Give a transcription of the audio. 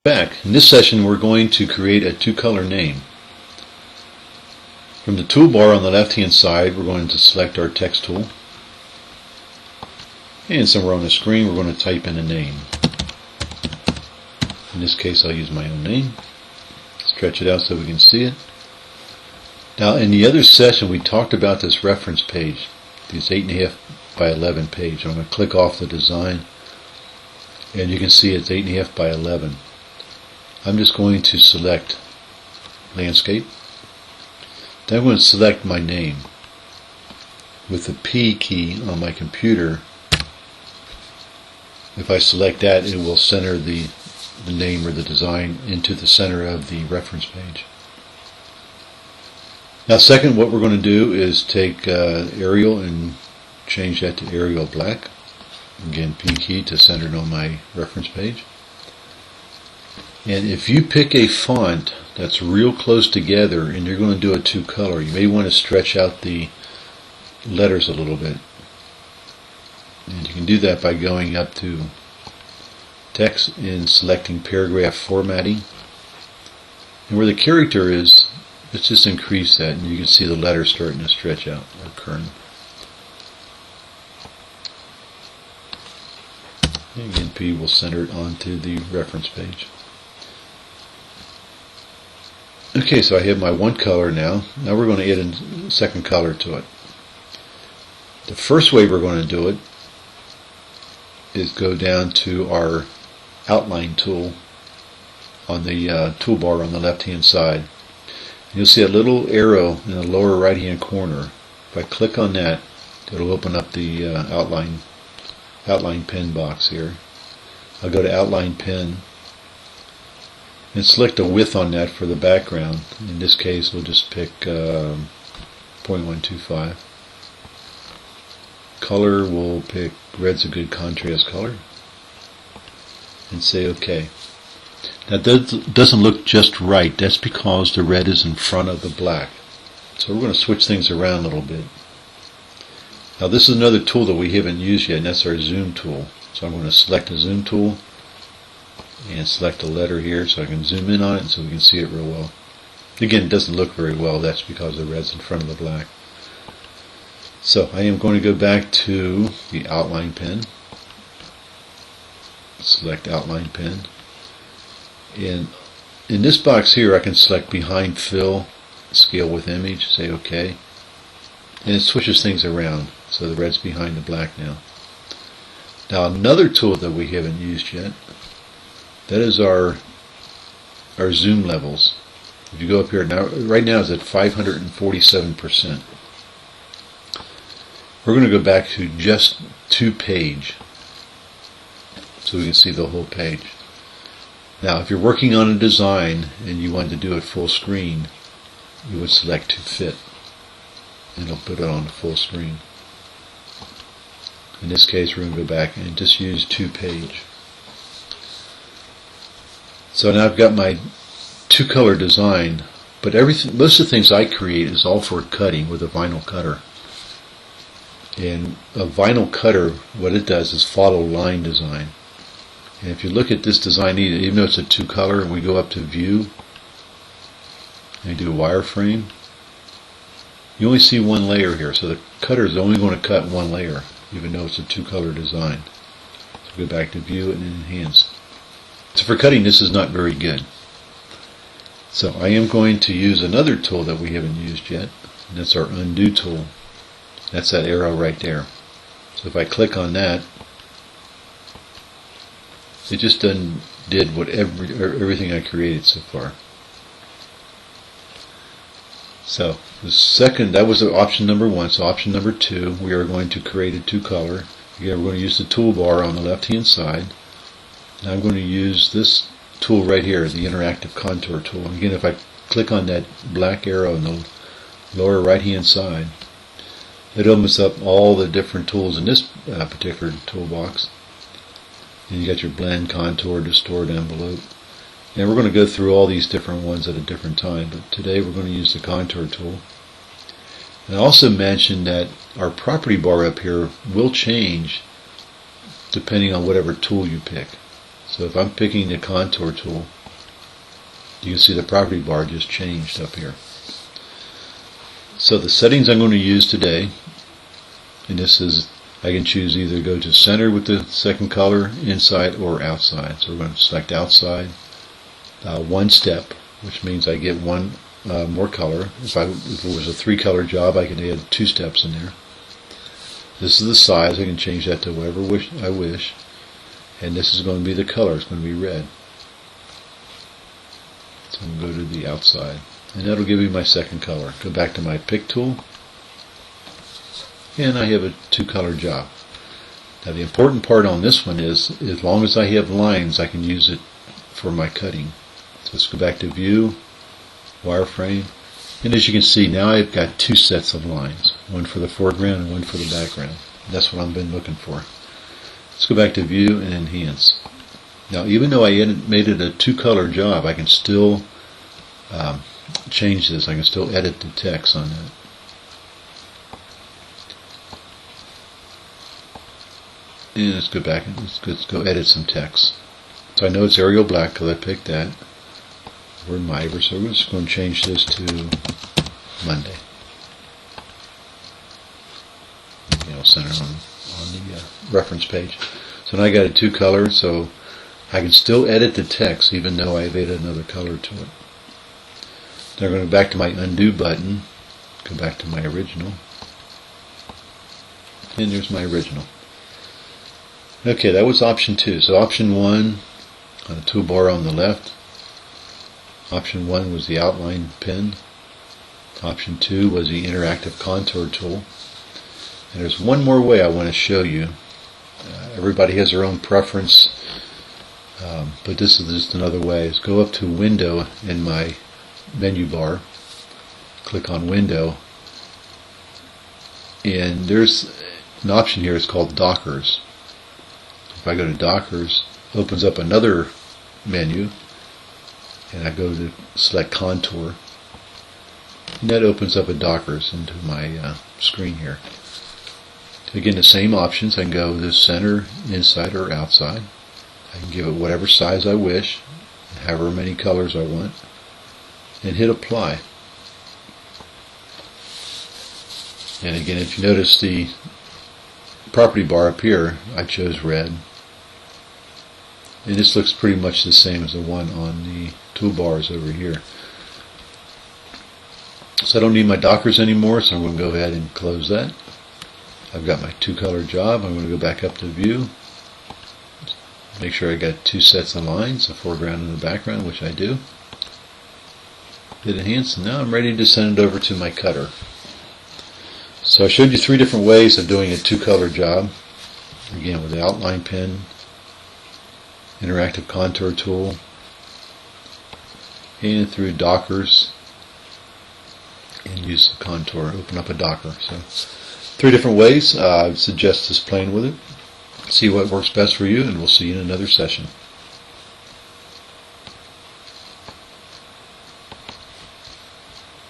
Back. In this session we're going to create a two-color name. From the toolbar on the left hand side we're going to select our text tool, and somewhere on the screen we're going to type in a name. In this case I'll use my own name. Stretch it out so we can see it. Now in the other session we talked about this reference page, this 8.5 by 11 page. I'm going to click off the design and you can see it's 8.5 by 11. I'm just going to select landscape. Then I'm going to select my name. With the P key on my computer, if I select that, it will center the name or the design into the center of the reference page. Now second, what we're going to do is take Arial and change that to Arial Black. Again, P key to center it on my reference page. And if you pick a font that's real close together and you're going to do a two-color, you may want to stretch out the letters a little bit. And you can do that by going up to text and selecting paragraph formatting. And where the character is, let's just increase that and you can see the letters starting to stretch out or current. And again, P will center it onto the reference page. Okay, so I have my one color now. Now we're going to add a second color to it. The first way we're going to do it is go down to our outline tool on the toolbar on the left hand side. You'll see a little arrow in the lower right hand corner. If I click on that, it'll open up the outline pen box here. I'll go to outline pen and select a width on that for the background. In this case we'll just pick 0.125. Color, we'll pick red's a good contrast color and say OK. Now that doesn't look just right. That's because the red is in front of the black. So we're going to switch things around a little bit. Now this is another tool that we haven't used yet, and that's our zoom tool. So I'm going to select the zoom tool and select a letter here so I can zoom in on it so we can see it real well. Again, it doesn't look very well. That's because the red's in front of the black. So I am going to go back to the outline pen. Select outline pen. And in this box here I can select behind fill, scale with image, say OK. And it switches things around. So the red's behind the black now. Now another tool that we haven't used yet, that is our zoom levels. If you go up here now, right now it's at 547%. We're going to go back to just to page so we can see the whole page. Now if you're working on a design and you want to do it full screen, you would select to fit and it'll put it on full screen. In this case we're going to go back and just use to page. So now I've got my two-color design, but most of the things I create is all for cutting with a vinyl cutter. And a vinyl cutter, what it does is follow line design. And if you look at this design, even though it's a two-color, we go up to View and do Wireframe. You only see one layer here, so the cutter is only going to cut one layer, even though it's a two-color design. So go back to View and Enhance. So for cutting, this is not very good. So I am going to use another tool that we haven't used yet, and that's our Undo tool. That's that arrow right there. So if I click on that, it just did everything I created so far. So the second, that was option number one. So option number two, we are going to create a two-color. Again, we're going to use the toolbar on the left-hand side. Now I'm going to use this tool right here, the interactive contour tool. Again, if I click on that black arrow in the lower right-hand side, it opens up all the different tools in this particular toolbox. And you got your blend, contour, distort, envelope. And we're going to go through all these different ones at a different time, but today we're going to use the contour tool. And I also mentioned that our property bar up here will change depending on whatever tool you pick. So if I'm picking the contour tool, you can see the property bar just changed up here. So the settings I'm going to use today, and this is, I can choose either go to center with the second color, inside or outside. So we're going to select outside, one step, which means I get one more color. If it was a 3-color job, I can add 2 steps in there. This is the size. I can change that to whatever I wish. And this is going to be the color. It's going to be red. So I'm going to go to the outside. And that'll give me my second color. Go back to my pick tool. And I have a 2-color job. Now the important part on this one is, as long as I have lines, I can use it for my cutting. So let's go back to view, wireframe. And as you can see, now I've got 2 sets of lines. One for the foreground and one for the background. That's what I've been looking for. Let's go back to view and enhance. Now even though I made it a 2-color job, I can still change this. I can still edit the text on that. And let's go back and let's go edit some text. So I know it's Arial Black because I picked that. We're in Miber, so we're just going to change this to Monday. Center on the reference page. So now I got a 2-color, so I can still edit the text even though I've added another color to it. Now I'm going to go back to my undo button, go back to my original, and there's my original. Okay, that was option 2. So option 1 on the toolbar on the left. Option 1 was the outline pen. Option 2 was the interactive contour tool. And there's one more way I want to show you. Everybody has their own preference, but this is just another way. Is go up to Window in my menu bar, click on Window, and there's an option here. It's called Dockers. If I go to Dockers, it opens up another menu, and I go to select Contour, and that opens up a Dockers into my screen here. Again, the same options. I can go to center, inside, or outside. I can give it whatever size I wish, however many colors I want, and hit apply. And again, if you notice the property bar up here, I chose red. And this looks pretty much the same as the one on the toolbars over here. So I don't need my Dockers anymore, so I'm going to go ahead and close that. I've got my 2-color job. I'm going to go back up to view. Make sure I got 2 sets of lines, the foreground and the background, which I do. Hit enhance, and now I'm ready to send it over to my cutter. So I showed you 3 different ways of doing a 2-color job. Again, with the outline pen, interactive contour tool, and through Dockers, and use the contour, open up a Docker. So 3 different ways. I would suggest just playing with it. See what works best for you, and we'll see you in another session.